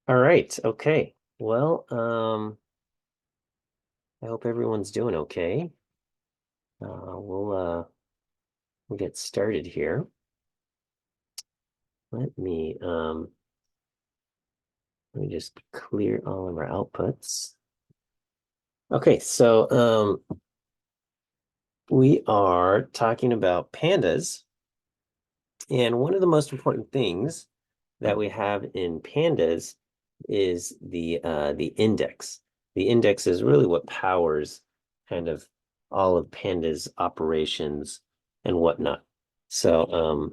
All right. Okay. Well, I hope everyone's doing okay. We'll get started here. Let me um let me just clear all of our outputs. Okay, so we are talking about pandas, and one of the most important things that we have in pandas is the index. The index is really what powers kind of all of pandas operations and whatnot. So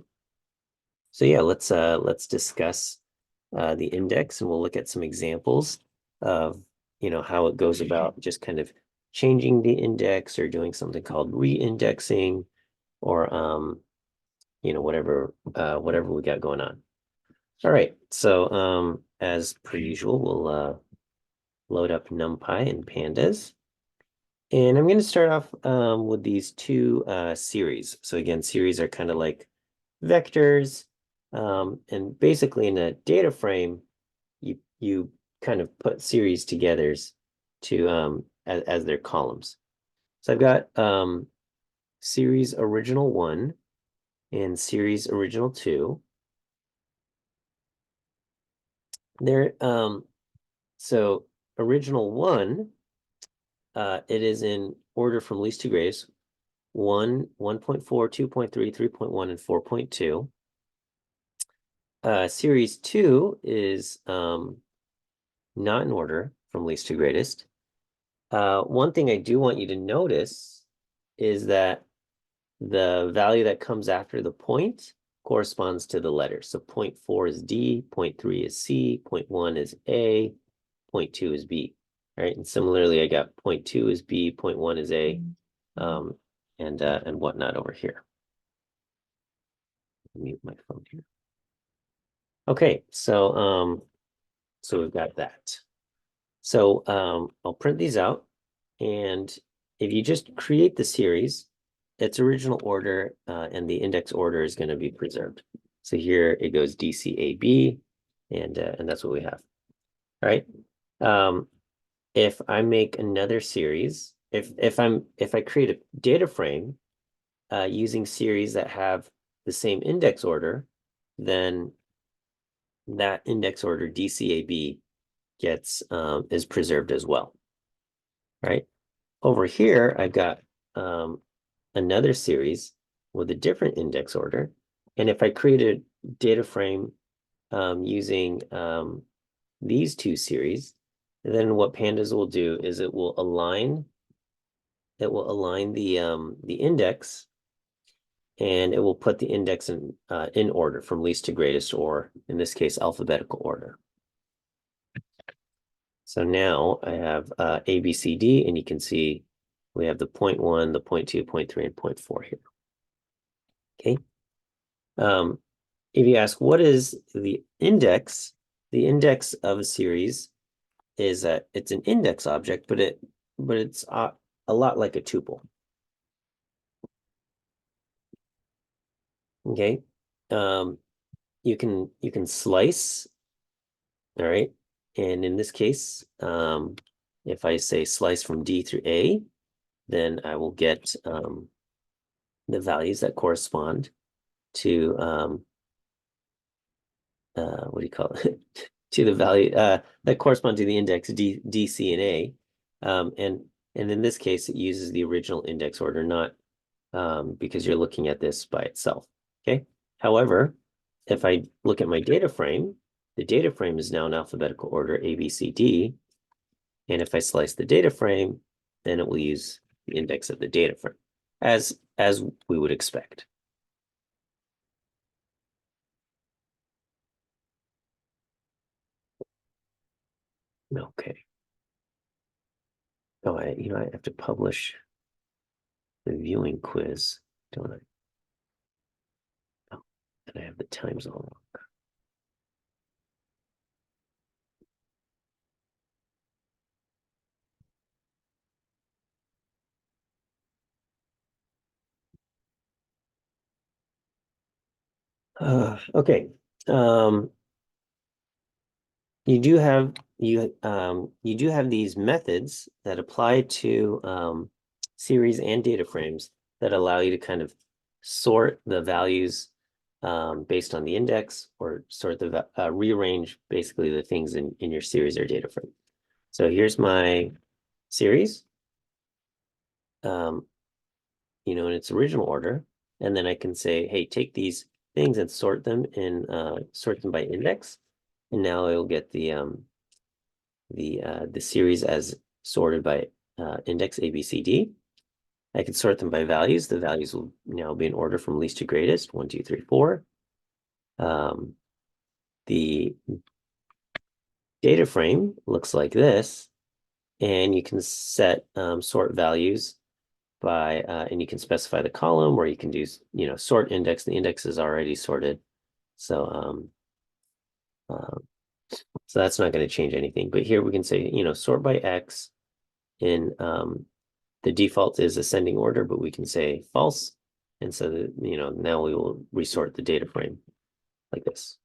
so yeah, let's discuss the index, and we'll look at some examples of how it goes about just kind of changing the index or doing something called re-indexing or whatever we got going on. All right, so as per usual, we'll load up NumPy and pandas. And I'm going to start off with these two series. So again, series are kind of like vectors. And basically in a data frame, you kind of put series together to as their columns. So I've got series original 1 and series original 2. There so original 1, it is in order from least to greatest. 1, 1.4, 2.3, 3.1, and 4.2. Series 2 is not in order from least to greatest. One thing I do want you to notice is that the value that comes after the point corresponds to the letter. So 0.4 is D, 0.3 is C, 0.1 is A, 0.2 is B. All right, and similarly, I got 0.2 is B, 0.1 is A, um, and whatnot over here. Mute my phone here. Okay, so we've got that. So I'll print these out, and if you just create the series, its original order and the index order is going to be preserved. So here it goes DCAB, and that's what we have. All right. If I make another series, if I create a data frame using series that have the same index order, then that index order DCAB gets is preserved as well. Right. Over here, I've got another series with a different index order. And if I create a data frame using these two series, then what pandas will do is it will align the index, and it will put the index in order from least to greatest, or in this case, alphabetical order. So now I have A, B, C, D, and you can see we have the 0.1, the 0.2, 0.3, and 0.4 here. Okay. If you ask what is the index of a series is that it's an index object, but it's a lot like a tuple. Okay. You can slice, all right. And in this case, if I say slice from D through A, then I will get the values that correspond to what do you call it? To the value that correspond to the index D, C, and A. And in this case, it uses the original index order, not because you're looking at this by itself. Okay. However, if I look at my data frame, the data frame is now in alphabetical order A, B, C, D. And if I slice the data frame, then it will use the index of the data frame, as we would expect. Okay. Oh, I have to publish the viewing quiz, don't I? Oh, and I have the times all wrong. Okay. you do have these methods that apply to series and data frames that allow you to kind of sort the values based on the index, or sort the rearrange basically the things in your series or data frame. So here's my series, in its original order, and then I can say, hey, take these things and sort them by index, and now it'll get the series as sorted by index A, B, C, D. I can sort them by values. The values will now be in order from least to greatest, 1, 2, 3, 4. The data frame looks like this, and you can set sort values by, and you can specify the column, or you can do, sort index. The index is already sorted. So that's not going to change anything. But here we can say, sort by X in the default is ascending order, but we can say false. And so that, now we will resort the data frame like this,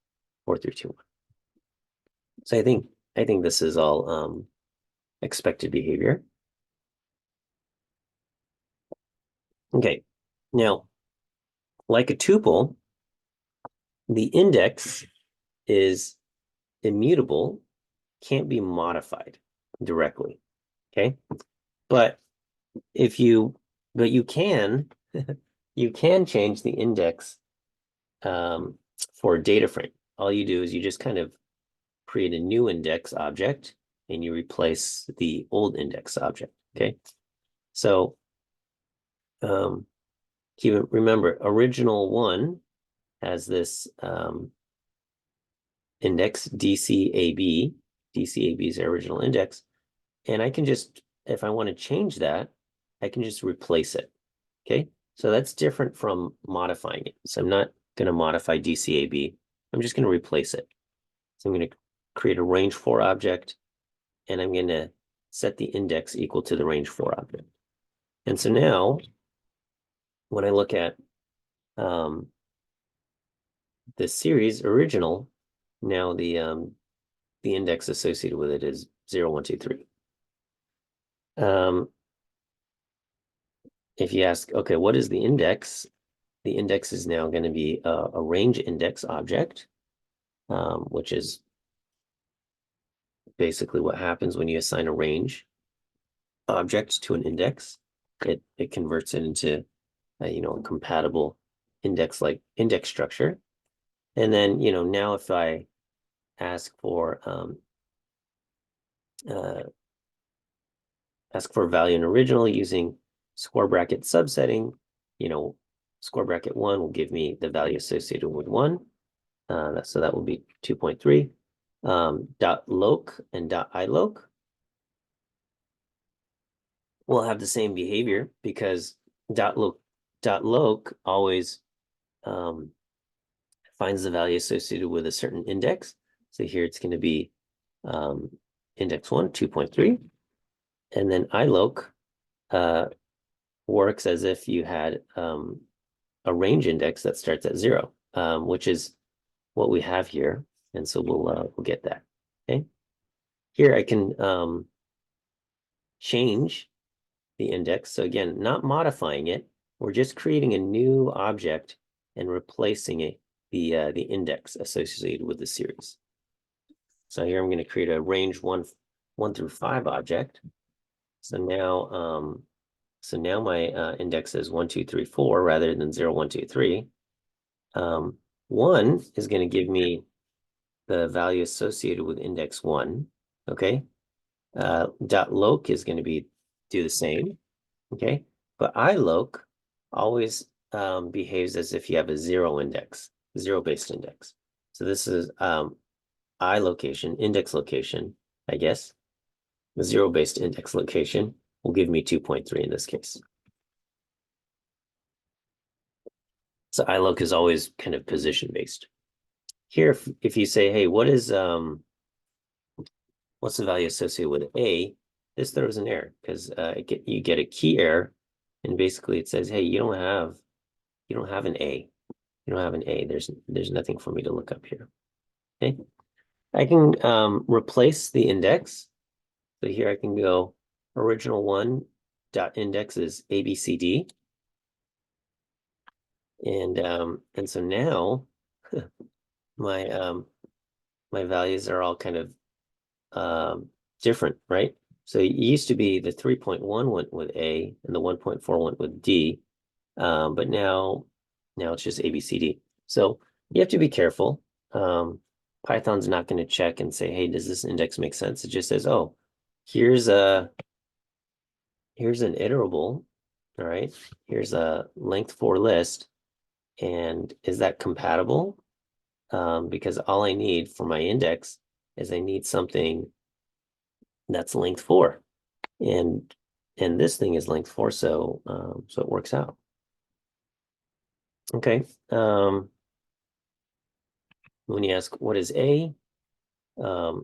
4, 3, 2, 1. So I think this is all expected behavior. Okay, now, like a tuple, the index is immutable, can't be modified directly. Okay, but you can you can change the index for a data frame. All you do is you just kind of create a new index object and you replace the old index object. Okay, so remember, original one has this index DCAB. DCAB is the original index, and I can just, if I want to change that, I can just replace it. Okay, so that's different from modifying it. So I'm not going to modify DCAB. I'm just going to replace it. So I'm going to create a range 4 object, and I'm going to set the index equal to the range 4 object. And so now, when I look at this series original, now the index associated with it is 0, 1, 2, 3. If you ask, okay, what is the index? The index is now going to be a range index object, which is basically what happens when you assign a range object to an index. It converts it into a compatible index structure. And then now if I ask for value in original using square bracket subsetting, square bracket 1 will give me the value associated with 1. So that will be 2.3. Dot loc and dot iloc will have the same behavior, because dot loc always finds the value associated with a certain index. So here it's going to be index 1, 2.3. And then iloc works as if you had a range index that starts at 0, which is what we have here. And so we'll get that. Okay. Here I can change the index. So again, not modifying it. We're just creating a new object and replacing it, the index associated with the series. So here I'm going to create a range 1 through 5 object. So now my index is 1, 2, 3, 4 rather than 0, 1, 2, 3. 1 is going to give me the value associated with index 1. Okay. Dot loc is going to do the same. Okay. But iloc always behaves as if you have a 0 index, 0-based index. So this is index location, I guess. The 0-based index location will give me 2.3 in this case. So iloc is always kind of position-based. Here, if you say, hey, what's the value associated with A? This throws an error, because you get a key error, and basically it says, hey, you don't have an A. You don't have an A. There's nothing for me to look up here. Okay. I can replace the index. So here I can go original one dot index is ABCD. And so now my my values are all kind of different, right? So it used to be the 3.1 went with A and the 1.4 went with D. But now it's just ABCD. So you have to be careful. Python's not going to check and say, hey, does this index make sense? It just says, oh, here's an iterable. All right. Here's a length 4 list. And is that compatible? Because all I need for my index is I need something that's length 4. And this thing is length 4, so so it works out. Okay. When you ask what is A, you're going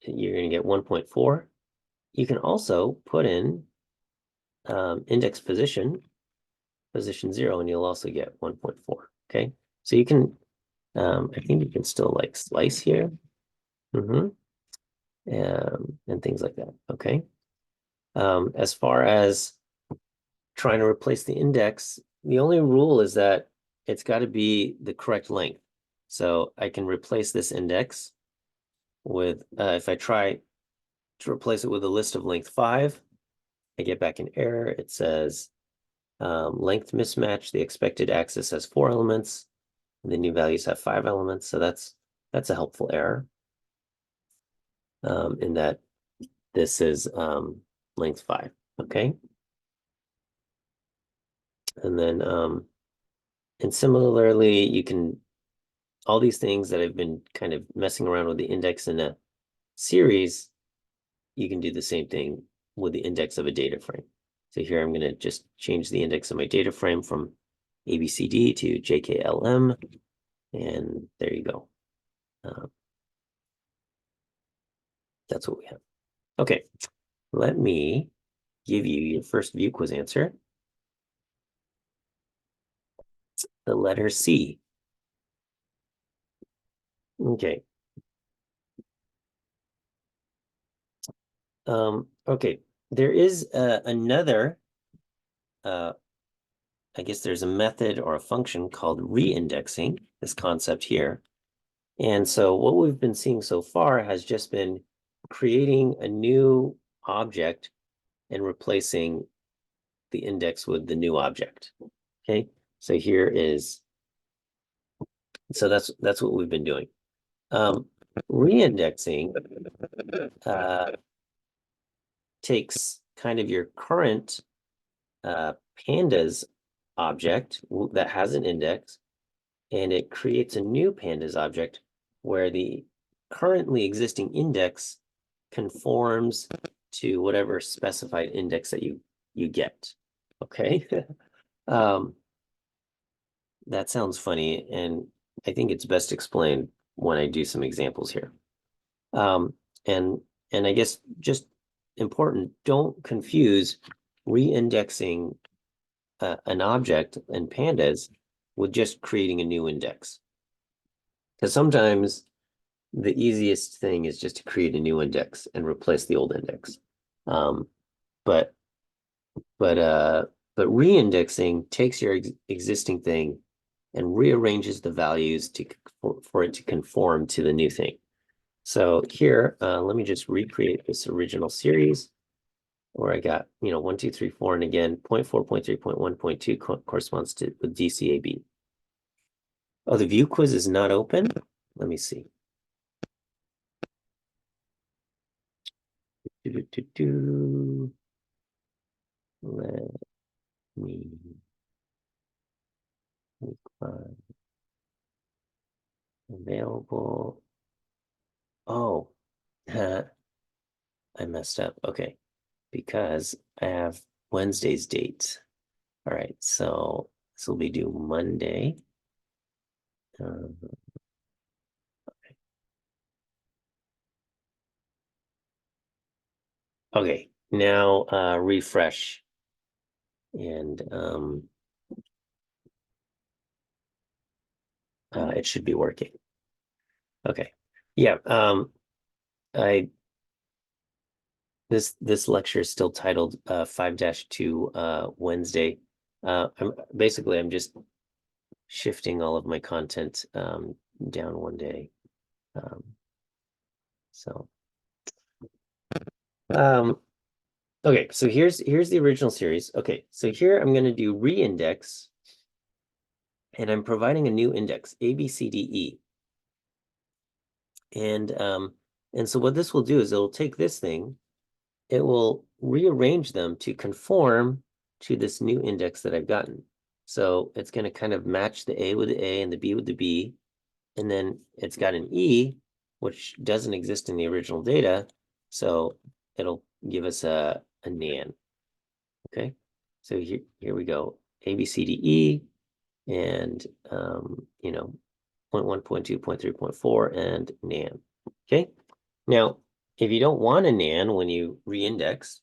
to get 1.4. You can also put in index position 0, and you'll also get 1.4. Okay. So you can, I think you can still like slice here. And things like that. Okay. As far as trying to replace the index, the only rule is that it's got to be the correct length. So I can replace this index with, if I try to replace it with a list of length 5, I get back an error. It says length mismatch. The expected axis has 4 elements. The new values have 5 elements. So that's a helpful error in that this is length 5. Okay. And then, and similarly, you can, all these things that I've been kind of messing around with the index in a series, you can do the same thing with the index of a data frame. So here I'm going to just change the index of my data frame from ABCD to JKLM, and there you go. That's what we have. Okay, let me give you your first view quiz answer. The letter C. Okay. Okay, there is another, I guess there's a method or a function called reindexing, this concept here. And so what we've been seeing so far has just been creating a new object and replacing the index with the new object. Okay, so here is, so that's what we've been doing. Reindexing takes kind of your current pandas object that has an index, and it creates a new pandas object where the currently existing index conforms to whatever specified index that you get. Okay. That sounds funny, and I think it's best explained when I do some examples here. Um, and I guess just important, don't confuse reindexing an object in pandas with just creating a new index. Because sometimes the easiest thing is just to create a new index and replace the old index. But reindexing takes your existing thing and rearranges the values for it to conform to the new thing. So here, let me just recreate this original series where I got, 1, 2, 3, 4, and again, 0.4, 0.3, 0.1, 0.2 corresponds to with DCAB. Oh, the view quiz is not open? Let me see. Let me find available. Oh, I messed up. Okay, because I have Wednesday's date. All right, so this will be due Monday. Okay, now refresh, and it should be working. Okay, Yeah, I this lecture is still titled 5-2 Wednesday. I'm just shifting all of my content down one day. Um, so okay, so here's the original series. Okay, so here I'm going to do reindex, and I'm providing a new index, A, B, C, D, E. And so what this will do is it'll take this thing, it will rearrange them to conform to this new index that I've gotten. So it's going to kind of match the A with the A and the B with the B. And then it's got an E, which doesn't exist in the original data. So it'll give us a NaN. Okay. So here we go. A, B, C, D, E, and, you know, 0.1, 0.2, 0.3, 0.4, and NaN. Okay. Now, if you don't want a NaN when you reindex,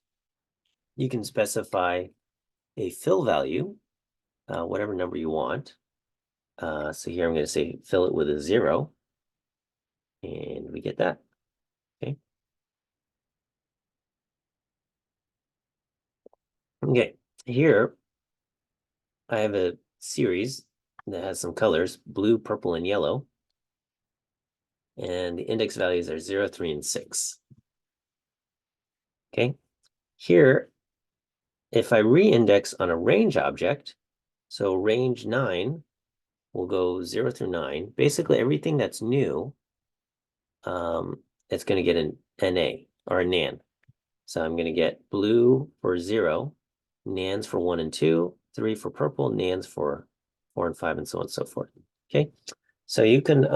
you can specify a fill value, whatever number you want. So here I'm going to say fill it with a 0, and we get that. Okay. Okay. Here I have a series that has some colors, blue, purple, and yellow. And the index values are 0, 3, and 6. Okay. Here, if I reindex on a range object, so range 9 will go 0 through 9. Basically, everything that's new, it's going to get an NA or a NaN. So I'm going to get blue for 0, NaNs for 1 and 2, 3 for purple, NaNs for 4 and 5, and so on and so forth. Okay. So you can,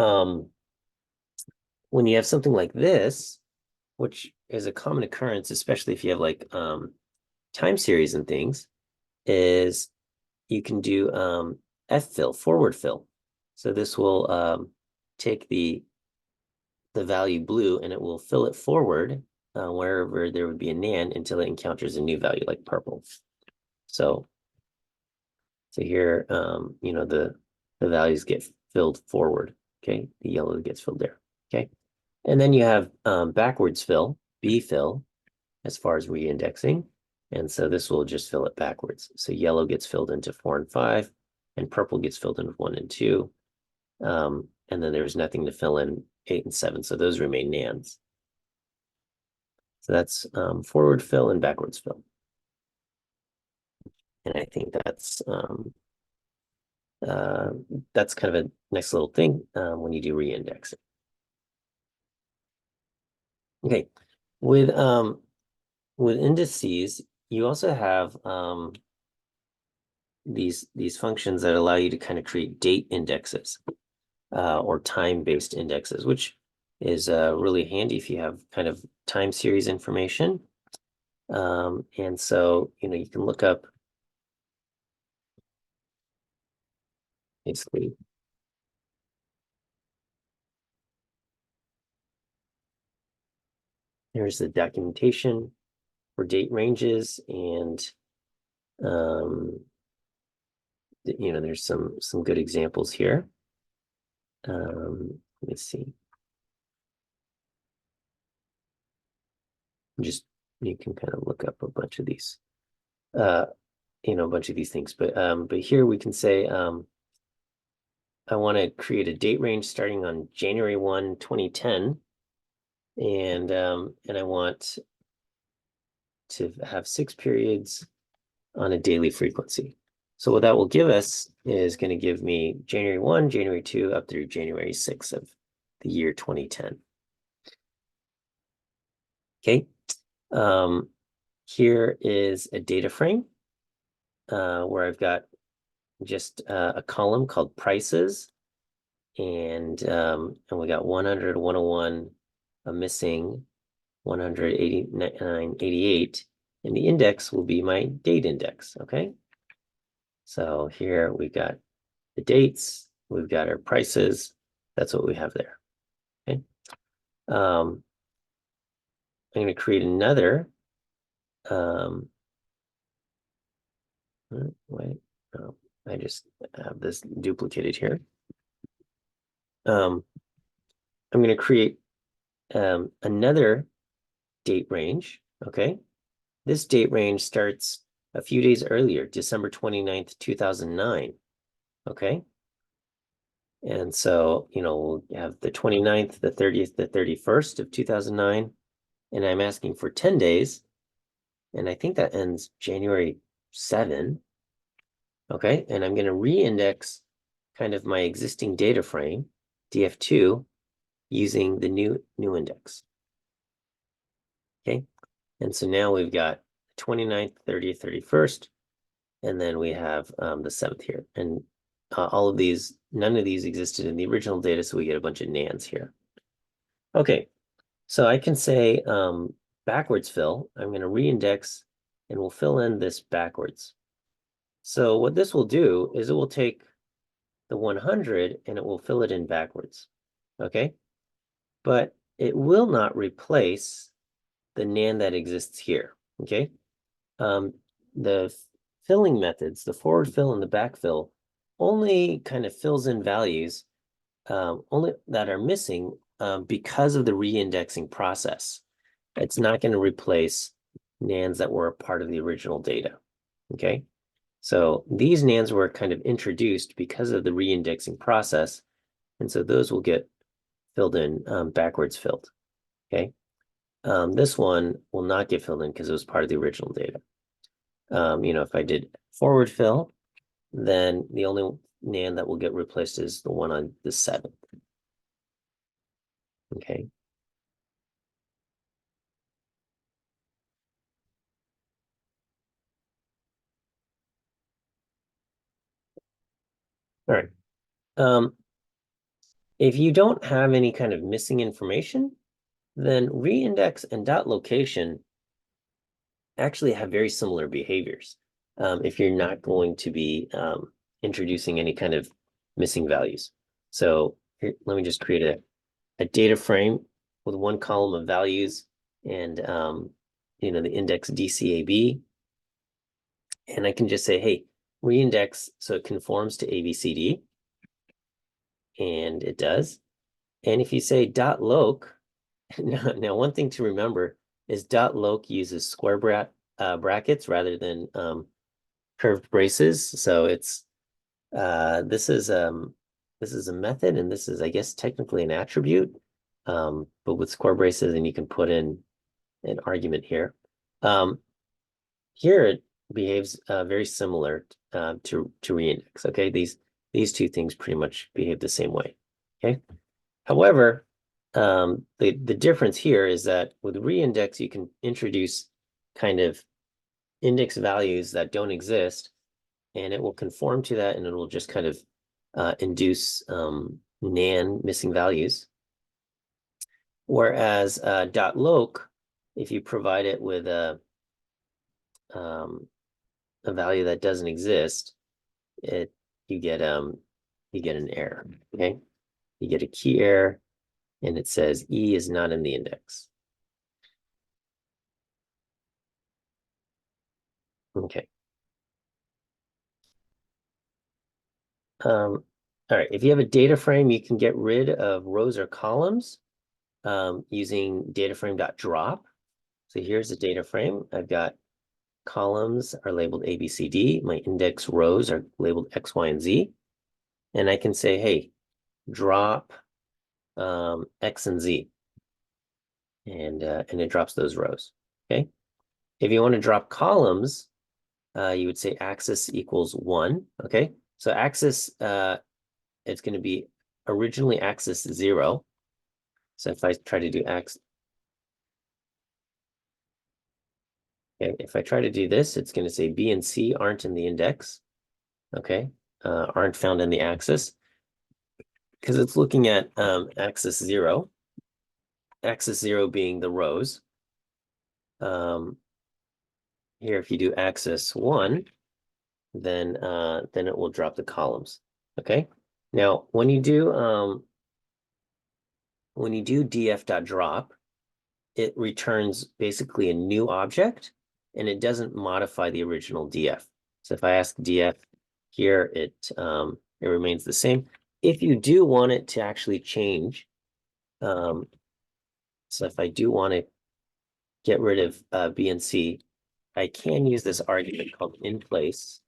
when you have something like this, which is a common occurrence, especially if you have like time series and things, is you can do F-fill, forward fill. So this will take the value blue and it will fill it forward wherever there would be a NaN until it encounters a new value like purple. So here, you know, the values get filled forward. Okay, the yellow gets filled there. Okay, and then you have backwards fill, B fill, as far as reindexing. And so this will just fill it backwards. So yellow gets filled into 4 and 5, and purple gets filled into 1 and 2. And then there's nothing to fill in 8 and 7. So those remain NaNs. So that's forward fill and backwards fill. And I think that's kind of a nice little thing when you do reindexing. Okay, with indices, you also have these functions that allow you to kind of create date indexes or time-based indexes, which is really handy if you have kind of time series information. And so, you know, you can look up basically. There's the documentation for date ranges, and you know, there's some good examples here. Let me see. Just you can kind of look up a bunch of these, you know, a bunch of these things. But here we can say I want to create a date range starting on January 1, 2010, and I want to have 6 periods on a daily frequency. So what that will give us is going to give me January 1, January 2, up through January 6 of the year 2010. Okay. Here is a data frame where I've got just a column called prices, and we got 100, 101, a missing 189, 88, and the index will be my date index. Okay. So here we've got the dates, we've got our prices. That's what we have there. Okay. I'm going to create another. Wait, no, I just have this duplicated here. I'm going to create another date range, okay? This date range starts a few days earlier, December 29th, 2009, okay? And so, we'll have the 29th, the 30th, the 31st of 2009, and I'm asking for 10 days, and I think that ends January 7, okay? And I'm going to re-index kind of my existing data frame, DF2, using the new index, okay? And so now we've got 29th, 30th, 31st, and then we have the 7th here. And all of these, none of these existed in the original data, so we get a bunch of nans here. Okay, so I can say backwards fill. I'm going to reindex, and we'll fill in this backwards. So what this will do is it will take the 100 and it will fill it in backwards, okay? But it will not replace the nan that exists here, okay? The filling methods, the forward fill and the back fill, only kind of fills in values only that are missing because of the reindexing process. It's not going to replace nans that were a part of the original data, okay? So these nans were kind of introduced because of the reindexing process, and so those will get filled in, backwards filled, okay? This one will not get filled in because it was part of the original data. If I did forward fill, then the only nan that will get replaced is the one on the 7th. Okay. All right. If you don't have any kind of missing information, then reindex and dot location actually have very similar behaviors. If you're not going to be introducing any kind of missing values. So here, let me just create a data frame with one column of values and the index DCAB. And I can just say, hey, reindex so it conforms to ABCD. And it does. And if you say dot loc, now one thing to remember is dot loc uses square brackets rather than curved braces. So it's this is a method, and this is, I guess, technically an attribute, but with square braces, and you can put in an argument here. Here it behaves very similar to reindex. Okay, these two things pretty much behave the same way. Okay, however, the difference here is that with reindex you can introduce kind of index values that don't exist, and it will conform to that, and it will just kind of induce nan missing values. Whereas dot loc, if you provide it with a value that doesn't exist, you get an error. Okay, you get a key error, and it says E is not in the index. Okay. All right, if you have a data frame, you can get rid of rows or columns using dataframe.drop. So here's the data frame. I've got columns are labeled A, B, C, D. My index rows are labeled X, Y, and Z. And I can say, hey, drop X and Z. And it drops those rows, okay? If you want to drop columns, you would say axis equals 1, okay? So axis, it's going to be originally axis 0. So if I try to do X, okay, if I try to do this, it's going to say B and C aren't in the index, okay, aren't found in the axis, because it's looking at axis 0, axis 0 being the rows. Here, if you do axis 1, then it will drop the columns, okay? Now, when you do df.drop, it returns basically a new object, and it doesn't modify the original df. So if I ask df here, it remains the same. If you do want it to actually change, So if I do want to get rid of B and C, I can use this argument called in place.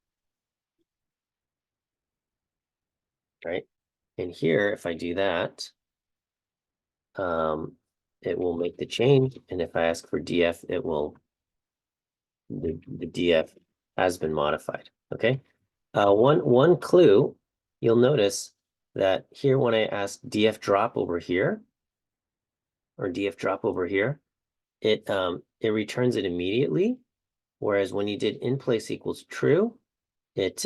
Right? And here, if I do that, it will make the change. And if I ask for DF, it will, the DF has been modified. Okay. One clue, you'll notice that here when I ask DF drop over here, or DF drop over here, it returns it immediately. Whereas when you did in place equals true, it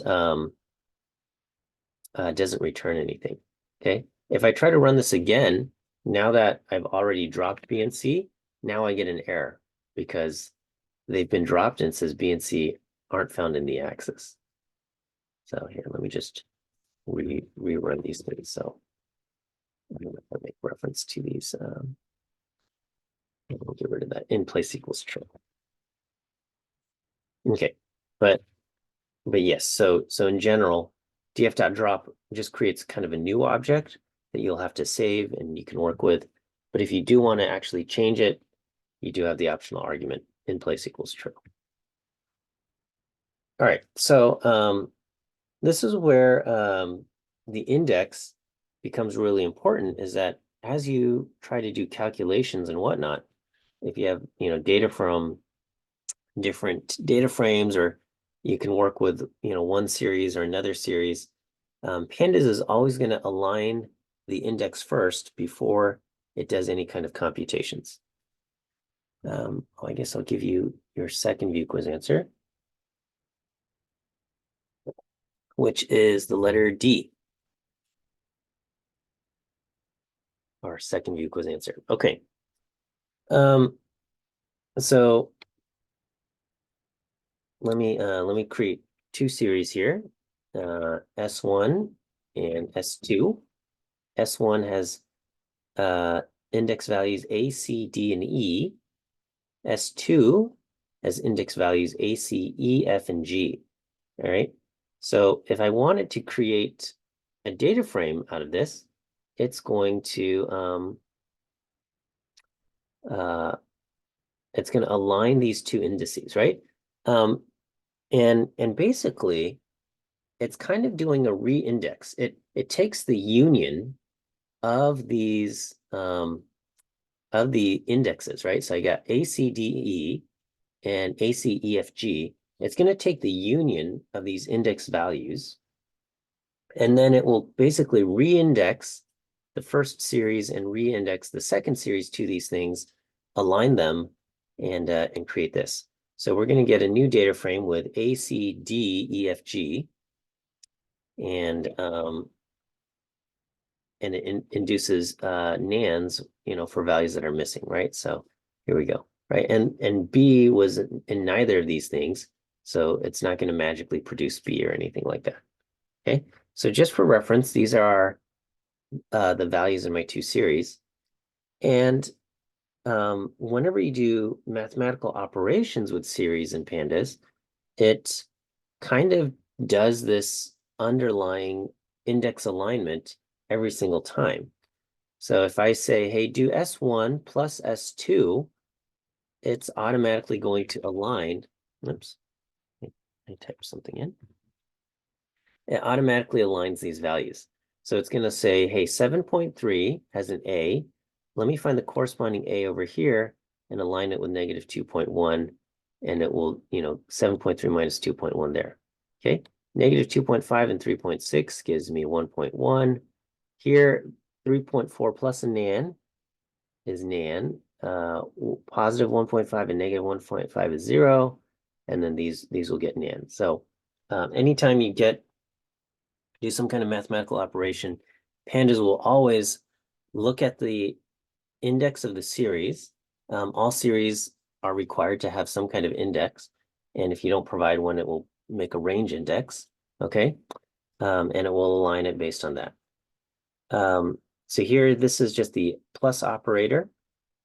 doesn't return anything. Okay. If I try to run this again, now that I've already dropped B and C, now I get an error because they've been dropped and it says B and C aren't found in the axis. So here, let me just rerun these things. So I'm going to make reference to these. We'll get rid of that. In place equals true. Okay, but yes. So in general, df.drop just creates kind of a new object that you'll have to save and you can work with. But if you do want to actually change it, you do have the optional argument in place equals true. All right, so this is where the index becomes really important, is that as you try to do calculations and whatnot, if you have data from different data frames, or you can work with one series or another series, Pandas is always going to align the index first before it does any kind of computations. I guess I'll give you your second view quiz answer, which is the letter D. Our second view quiz answer. Okay. So let me create two series here, S1 and S2. S1 has index values A, C, D, and E. S2 has index values A, C, E, F, and G. All right. So if I wanted to create a data frame out of this, it's going to align these two indices, right? And basically, it's kind of doing a re-index. It takes the union of these of the indexes, right? So I got A, C, D, E, and A, C, E, F, G. It's going to take the union of these index values, and then it will basically re-index the first series and re-index the second series to these things, align them, and create this. So we're going to get a new data frame with A, C, D, E, F, G, and it induces nans, for values that are missing, right? So here we go, right? And B was in neither of these things, so it's not going to magically produce B or anything like that. Okay, so just for reference, these are the values in my two series. And whenever you do mathematical operations with series and pandas, it kind of does this underlying index alignment every single time. So if I say, hey, do S1 plus S2, it's automatically going to align. Oops, I typed something in. It automatically aligns these values. So it's going to say, hey, 7.3 has an A. Let me find the corresponding A over here and align it with negative 2.1. And it will, 7.3 minus 2.1 there. Okay. Negative 2.5 and 3.6 gives me 1.1. Here, 3.4 plus a nan is nan. Positive 1.5 and negative 1.5 is 0. And then these will get nan. So anytime you do some kind of mathematical operation, Pandas will always look at the index of the series. All series are required to have some kind of index. And if you don't provide one, it will make a range index, okay? And it will align it based on that. So here, this is just the plus operator.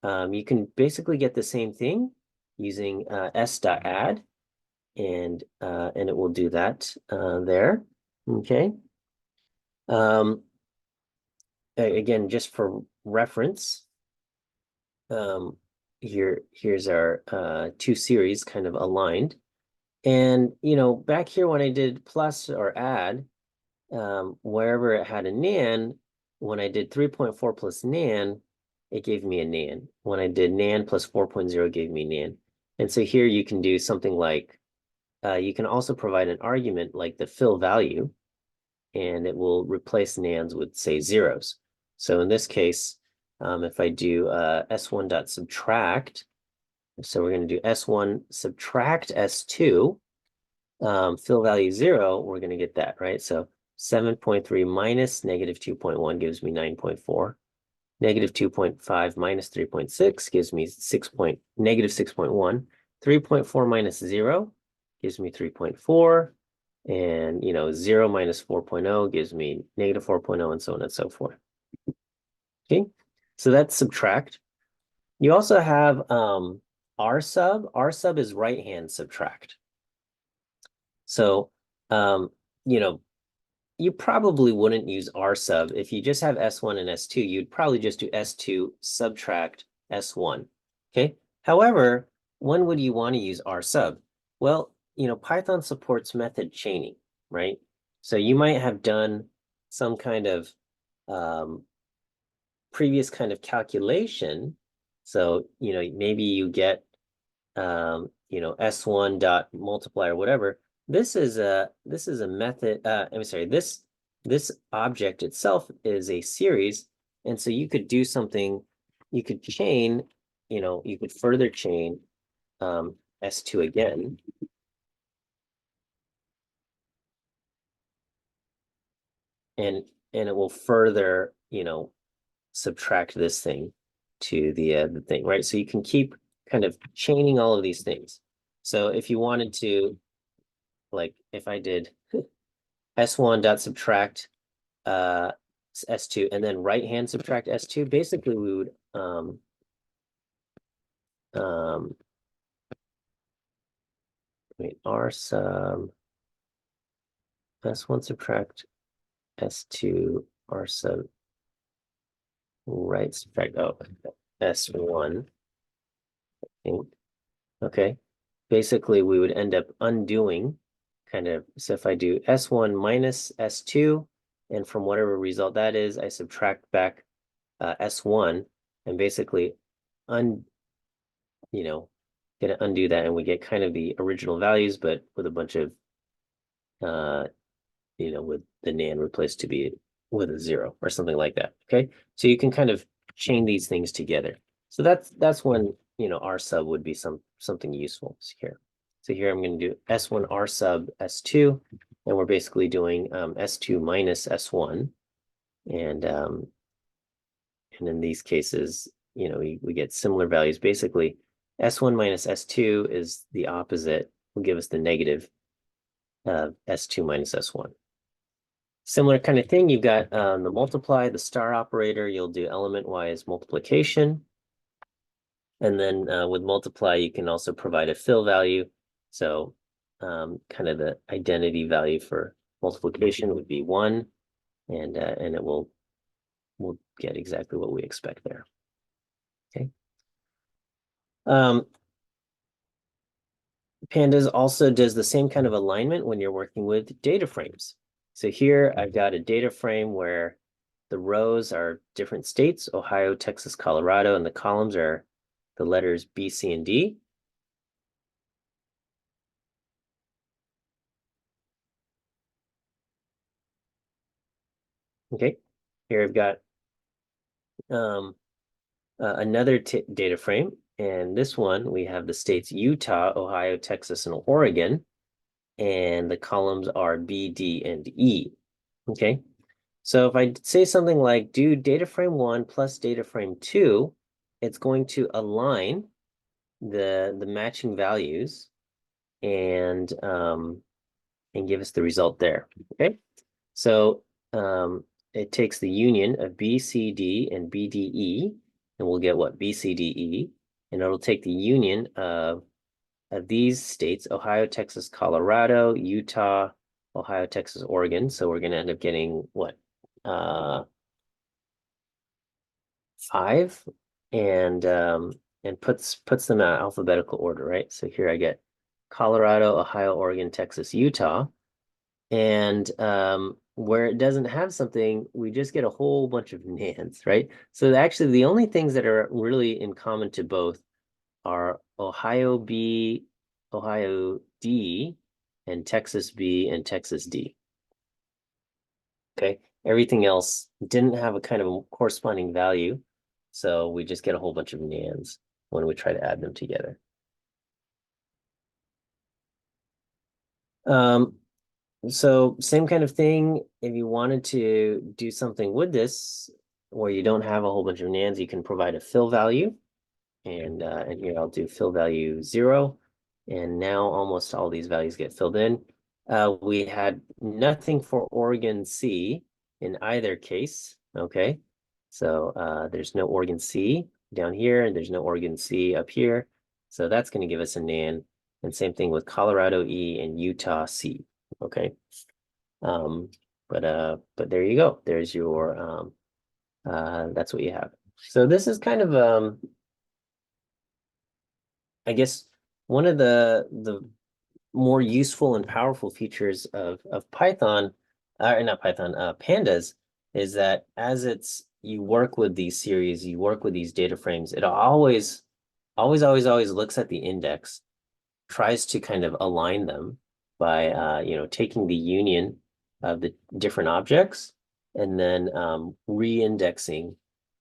You can basically get the same thing using s.add, and it will do that there, okay? Again, just for reference, here's our two series kind of aligned. And back here when I did plus or add, wherever it had a nan, when I did 3.4 plus nan, it gave me a nan. When I did nan plus 4.0, it gave me nan. And so here you can do something like, you can also provide an argument like the fill value, and it will replace nans with, say, zeros. So in this case, if I do S1 dot subtract, so we're going to do S1 subtract S2, fill value 0, we're going to get that, right? So 7.3 minus negative 2.1 gives me 9.4. Negative 2.5 minus 3.6 gives me negative 6.1. 3.4 minus 0 gives me 3.4. And, 0 minus 4.0 gives me negative 4.0, and so on and so forth. Okay, so that's subtract. You also have R sub. R sub is right-hand subtract. So, you probably wouldn't use R sub. If you just have S1 and S2, you'd probably just do S2 subtract S1. Okay. However, when would you want to use R sub? Well, Python supports method chaining, right? So you might have done some kind of previous kind of calculation. So, maybe you get, S1 dot multiply or whatever. This is a method. I'm sorry. This object itself is a series, and so you could do something. You could chain. You could further chain S2 again, and it will further subtract this thing to the thing, right? So you can keep kind of chaining all of these things. So if you wanted to, like, if I did S1 dot subtract S2 and then right hand subtract S2, basically we would wait, R sub S1 subtract S2, R sub right subtract S1. I think. Okay. Basically we would end up undoing so if I do S1 minus S2, and from whatever result that is, I subtract back S1, and basically gonna undo that, and we get kind of the original values, but with a bunch of with the nan replaced to be with a 0 or something like that. Okay, so you can kind of chain these things together. So that's when R sub would be something useful here. So here I'm going to do S1 R sub S2, and we're basically doing S2 minus S1, and in these cases, we get similar values. Basically, S1 minus S2 is the opposite, will give us the negative S2 minus S1. Similar kind of thing, you've got the multiply, the star operator, you'll do element-wise multiplication. And then with multiply, you can also provide a fill value. So kind of the identity value for multiplication would be 1, and it will get exactly what we expect there. Okay. Pandas also does the same kind of alignment when you're working with data frames. So here I've got a data frame where the rows are different states, Ohio, Texas, Colorado, and the columns are the letters B, C, and D. Okay, here I've got another data frame, and this one we have the states Utah, Ohio, Texas, and Oregon, and the columns are B, D, and E. Okay, so if I say something like do data frame 1 plus data frame 2, it's going to align the matching values and give us the result there. Okay, so it takes the union of B, C, D, and B, D, E, and we'll get what? B, C, D, E, and it'll take the union of these states, Ohio, Texas, Colorado, Utah, Ohio, Texas, Oregon. So we're going to end up getting what? 5 and puts them in alphabetical order, right? So here I get Colorado, Ohio, Oregon, Texas, Utah. And where it doesn't have something, we just get a whole bunch of nans, right? So actually the only things that are really in common to both are Ohio B, Ohio D, and Texas B and Texas D. Okay. Everything else didn't have a kind of a corresponding value. So we just get a whole bunch of nans when we try to add them together. So same kind of thing. If you wanted to do something with this, where you don't have a whole bunch of nans, you can provide a fill value. And here I'll do fill value 0. And now almost all these values get filled in. We had nothing for Oregon C in either case. Okay. So there's no Oregon C down here, and there's no Oregon C up here. So that's going to give us a NaN. And same thing with Colorado E and Utah C. Okay. But there you go. There's your that's what you have. So this is kind of I guess one of the more useful and powerful features of Python, not Python, Pandas, is that as you work with these series, you work with these data frames, it always looks at the index, tries to kind of align them by taking the union of the different objects and then re-indexing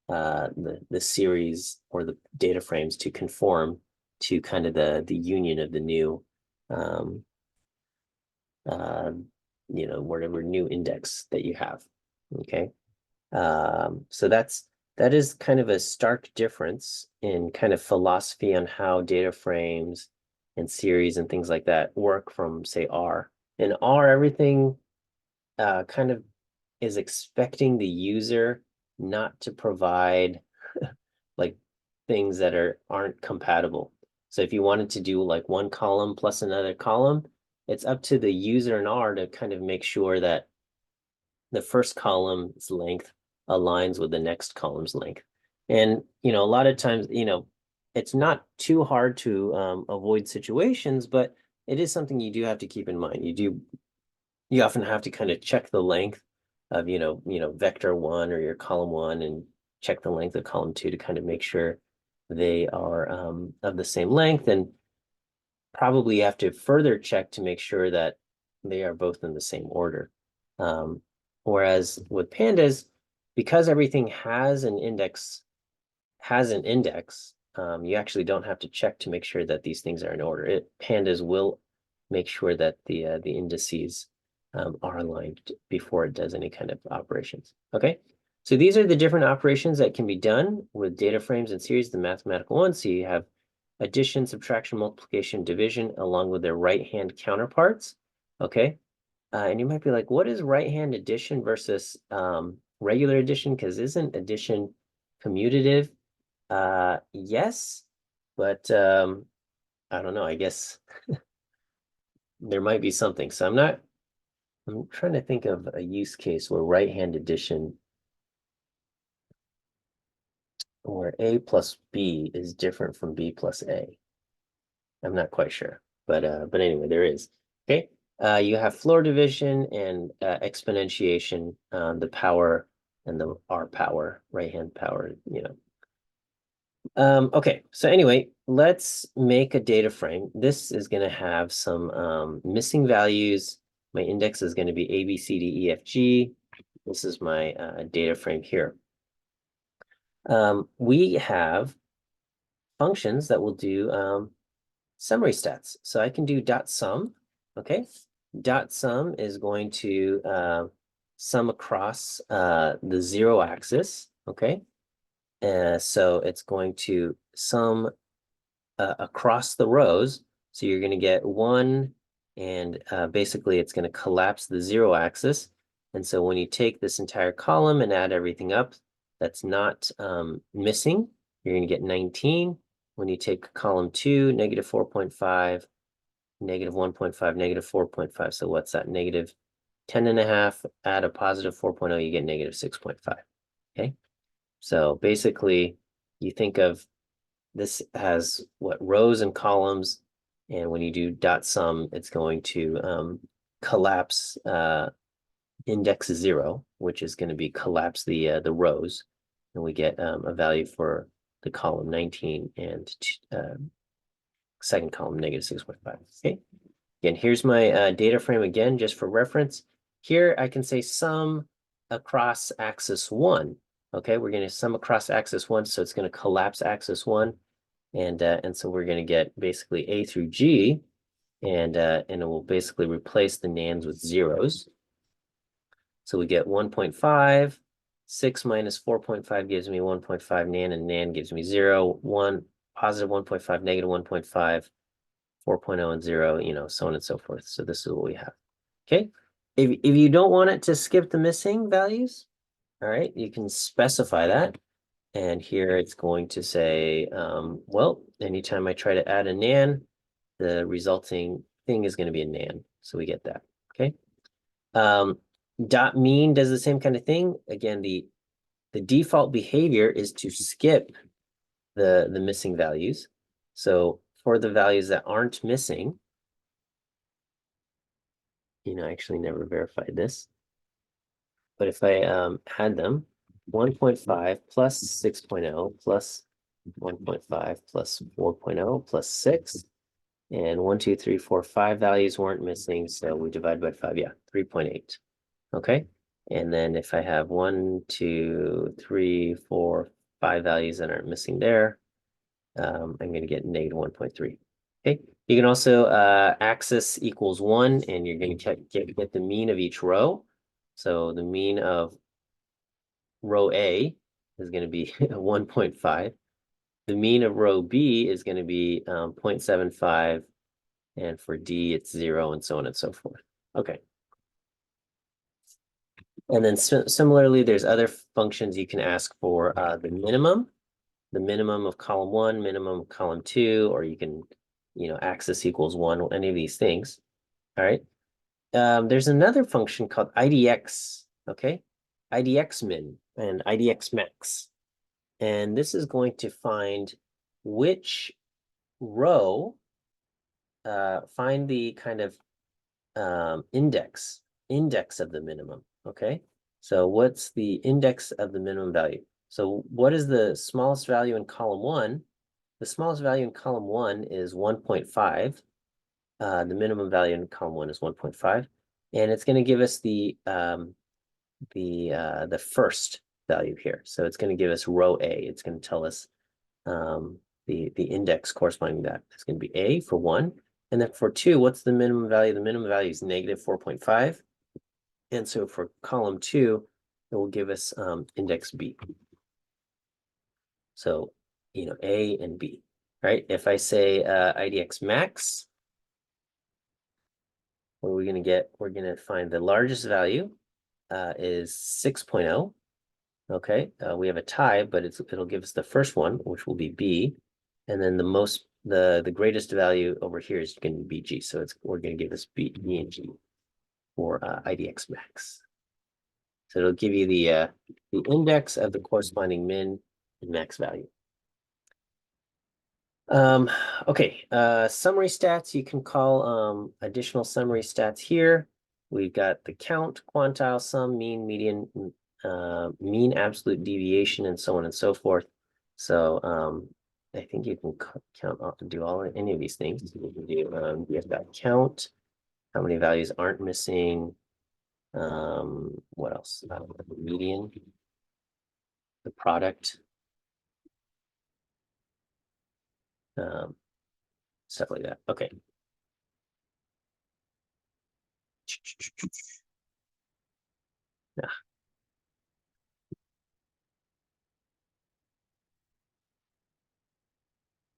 the series or the data frames to conform to kind of the union of the new um, uh, whatever new index that you have. Okay. So that is kind of a stark difference in kind of philosophy on how data frames and series and things like that work from, say, R. In R, everything kind of is expecting the user not to provide like things that aren't compatible. So if you wanted to do like one column plus another column, it's up to the user in R to kind of make sure that the first column's length aligns with the next column's length. And, a lot of times, it's not too hard to avoid situations, but it is something you do have to keep in mind. You often have to kind of check the length of, vector 1 or your column 1 and check the length of column 2 to kind of make sure they are of the same length, and probably have to further check to make sure that they are both in the same order. Whereas with pandas, because everything has an index, you actually don't have to check to make sure that these things are in order. Pandas will make sure that the indices are aligned before it does any kind of operations. Okay, so these are the different operations that can be done with data frames and series, the mathematical ones. So you have addition, subtraction, multiplication, division, along with their right-hand counterparts. Okay, and you might be like, what is right-hand addition versus regular addition? Because isn't addition commutative? Yes, but I don't know. I guess there might be something. So I'm trying to think of a use case where right-hand addition where A plus B is different from B plus A. I'm not quite sure, but anyway, there is. Okay. You have floor division and exponentiation, the power and the R power, right-hand power, Okay, so anyway, let's make a data frame. This is going to have some missing values. My index is going to be A, B, C, D, E, F, G. This is my data frame here. We have functions that will do summary stats. So I can do dot sum, okay? Dot sum is going to sum across the 0 axis, okay? So it's going to sum across the rows. So you're going to get 1, and basically it's going to collapse the 0 axis. And so when you take this entire column and add everything up that's not missing, you're going to get 19. When you take column 2, negative 4.5, negative 1.5, negative 4.5. So what's that? Negative 10.5, add a positive 4.0, you get negative 6.5. Okay. So basically, you think of this as what rows and columns, and when you do dot sum, it's going to collapse index 0, which is going to be collapse the rows, and we get a value for the column 19 and second column negative 6.5. Okay. Again, here's my data frame again, just for reference. Here I can say sum across axis 1. Okay, we're going to sum across axis 1, so it's going to collapse axis 1. And so we're going to get basically A through G, and it will basically replace the nans with zeros. So we get 1.5, 6 minus 4.5 gives me 1.5 nan, and nan gives me 0, 1, positive 1.5, negative 1.5, 4.0 and 0, you know, so on and so forth. So this is what we have. Okay. If you don't want it to skip the missing values, all right, you can specify that. And here it's going to say, well, anytime I try to add a nan, the resulting thing is going to be a nan. So we get that. Okay. Dot mean does the same kind of thing. Again, the default behavior is to skip the missing values. So for the values that aren't missing, you know, I actually never verified this, but if I add them, 1.5 plus 6.0 plus 1.5 plus 4.0 plus 6, and 1, 2, 3, 4, 5 values weren't missing, so we divide by 5, yeah, 3.8. Okay, and then if I have 1, 2, 3, 4, 5 values that aren't missing there, I'm going to get negative 1.3. Okay, you can also axis equals 1, and you're going to get the mean of each row. So the mean of row A is going to be 1.5. The mean of row B is going to be 0.75, and for D it's 0, and so on and so forth. Okay. And then similarly, there's other functions you can ask for the minimum of column 1, minimum of column 2, or you can, you know, axis equals 1, any of these things. All right. There's another function called IDX, okay? IDX min and IDX max. And this is going to find which row, find the kind of index of the minimum, okay? So what's the index of the minimum value? So what is the smallest value in column 1? The smallest value in column 1 is 1.5. The minimum value in column 1 is 1.5. And it's going to give us the first value here. So it's going to give us row A. It's going to tell us the index corresponding to that. It's going to be A for 1. And then for 2, what's the minimum value? The minimum value is negative 4.5. And so for column 2, it will give us index B. So, you know, A and B, right? If I say IDX max, what are we going to get? We're going to find the largest value is 6.0. Okay, we have a tie, but it'll give us the first one, which will be B. And then the greatest value over here is going to be G. So we're going to give us B and G for IDX max. So it'll give you the index of the corresponding min and max value. Okay, summary stats, you can call additional summary stats here. We've got the count, quantile, sum, mean, median, mean absolute deviation, and so on and so forth. So I think you can count do any of these things. You can do you have that count, how many values aren't missing. What else? The median, the product, stuff like that. Okay. Yeah.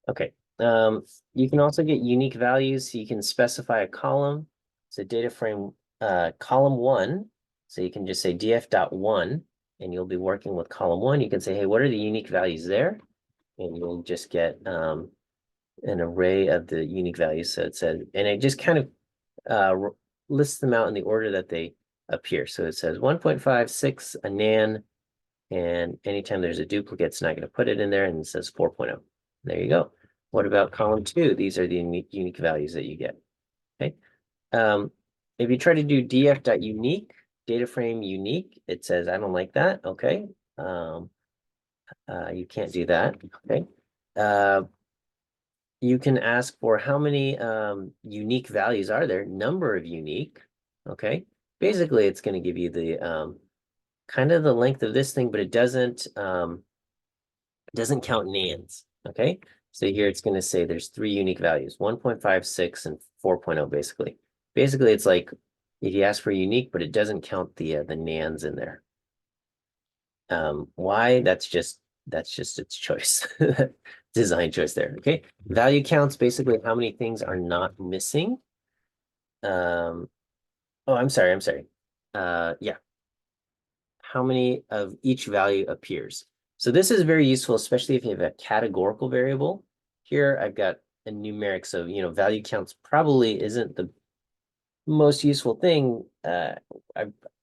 Okay. You can also get unique values. So you can specify a column. So data frame column 1. So you can just say df.1, and you'll be working with column 1. You can say, hey, what are the unique values there? And you'll just get an array of the unique values. So it says, and it just kind of lists them out in the order that they appear. So it says 1.5, 6, a nan, And anytime there's a duplicate, it's not going to put it in there, and it says 4.0. There you go. What about column 2? These are the unique values that you get. Okay. If you try to do df.unique, data frame unique, it says, I don't like that. Okay. You can't do that. Okay. You can ask for how many unique values are there, number of unique. Okay. Basically, it's going to give you the kind of the length of this thing, but it doesn't count nans. Okay. So here it's going to say there's 3 unique values, 1.56 and 4.0 basically. Basically, it's like if you ask for unique, but it doesn't count the nans in there. Why? That's just its choice. Design choice there. Okay. Value counts, basically how many things are not missing. Oh, I'm sorry. Yeah. How many of each value appears. So this is very useful, especially if you have a categorical variable. Here I've got a numeric, so value counts probably isn't the most useful thing.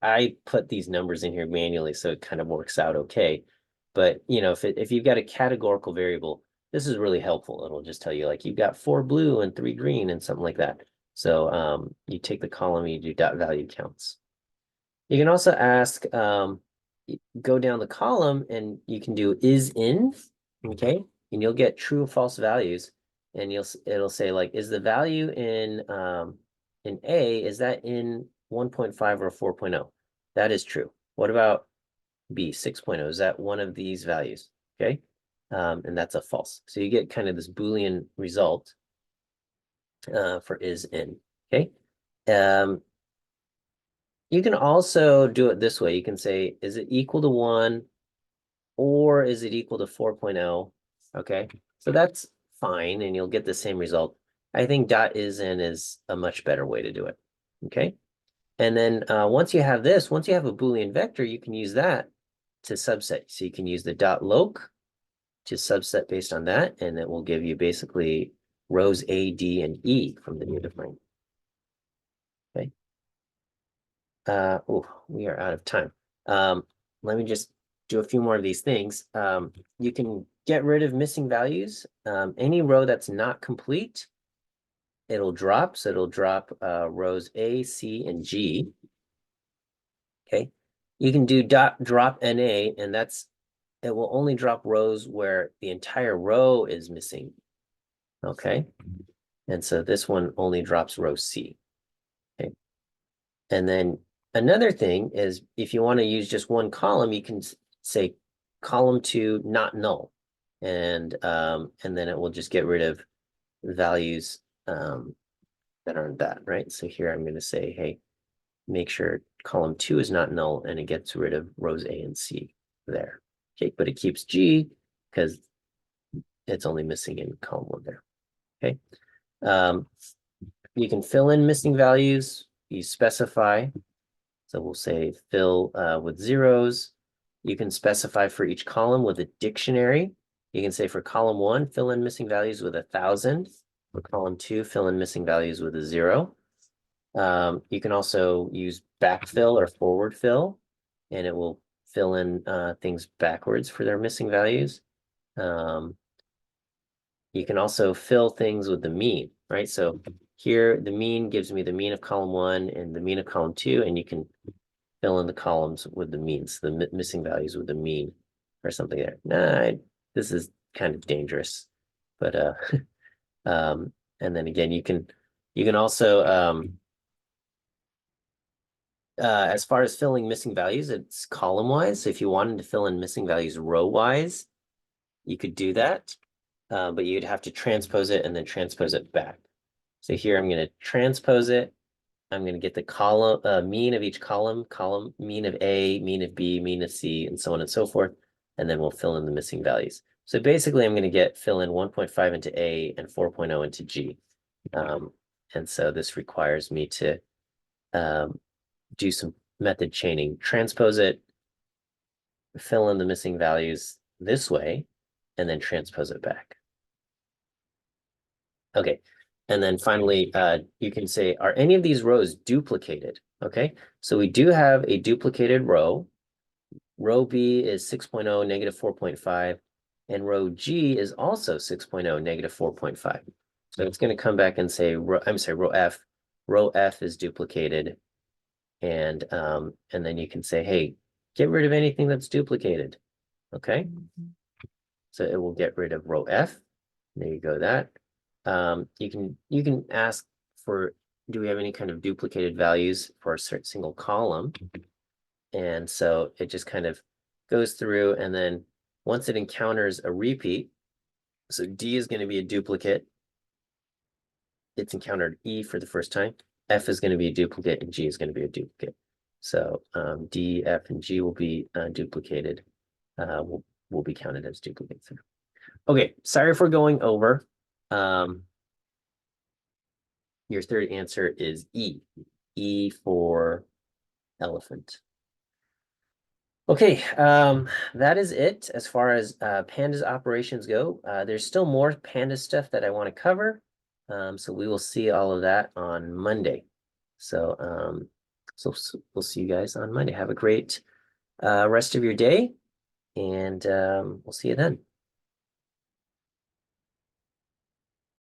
I put these numbers in here manually, so it kind of works out okay. But if you've got a categorical variable, this is really helpful. It'll just tell you like you've got 4 blue and 3 green and something like that. So you take the column, you do dot value counts. You can also ask, go down the column and you can do is in, okay? And you'll get true or false values. And it'll say like, is the value in A, is that in 1.5 or 4.0? That is true. What about B, 6.0? Is that one of these values? Okay. And that's a false. So you get kind of this Boolean result for is in. Okay. You can also do it this way. You can say, is it equal to 1 or is it equal to 4.0? Okay, so that's fine and you'll get the same result. I think dot is in is a much better way to do it. Okay, and then once you have this, once you have a Boolean vector, you can use that to subset. So you can use the dot loc to subset based on that, and it will give you basically rows A, D, and E from the data frame. Okay. Oh, we are out of time. Let me just do a few more of these things. You can get rid of missing values. Any row that's not complete, it'll drop. So it'll drop rows A, C, and G. Okay. You can do dot drop NA, and it will only drop rows where the entire row is missing. Okay. And so this one only drops row C. Okay. And then another thing is if you want to use just one column, you can say column 2 not null. And then it will just get rid of values that aren't that, right? So here I'm going to say, hey, make sure column 2 is not null, and it gets rid of rows A and C there. Okay, but it keeps G because it's only missing in column 1 there. Okay. You can fill in missing values. You specify. So we'll say fill with zeros. You can specify for each column with a dictionary. You can say for column 1, fill in missing values with 1,000. For column 2, fill in missing values with a 0. You can also use backfill or forward fill, and it will fill in things backwards for their missing values. You can also fill things with the mean, right? So here, the mean gives me the mean of column 1 and the mean of column 2, and you can fill in the columns with the means, the missing values with the mean or something there. Nah, this is kind of dangerous, but and then again, you can also as far as filling missing values, it's column wise. So if you wanted to fill in missing values row wise, you could do that, but you'd have to transpose it and then transpose it back. So here I'm going to transpose it. I'm going to get the column mean of each column mean of A, mean of B, mean of C, and so on and so forth. And then we'll fill in the missing values. So basically, I'm going to fill in 1.5 into A and 4.0 into G. And so this requires me to do some method chaining, transpose it, fill in the missing values this way, and then transpose it back. Okay. And then finally, you can say, are any of these rows duplicated? Okay, so we do have a duplicated row. row B is 6.0, negative 4.5, and row G is also 6.0, negative 4.5. So it's going to come back and say, row F is duplicated. And then you can say, hey, get rid of anything that's duplicated. Okay. So it will get rid of row F. There you go, that. You can ask for, do we have any kind of duplicated values for a certain single column? And so it just kind of goes through, and then once it encounters a repeat, so D is going to be a duplicate. It's encountered E for the first time. F is going to be a duplicate, and G is going to be a duplicate. So D, F, and G will be duplicated. Will be counted as duplicates. Okay, sorry for going over. Your third answer is E. E for elephant. Okay, that is it as far as pandas operations go. There's still more pandas stuff that I want to cover. So we will see all of that on Monday. So, so we'll see you guys on Monday. Have a great rest of your day, and we'll see you then.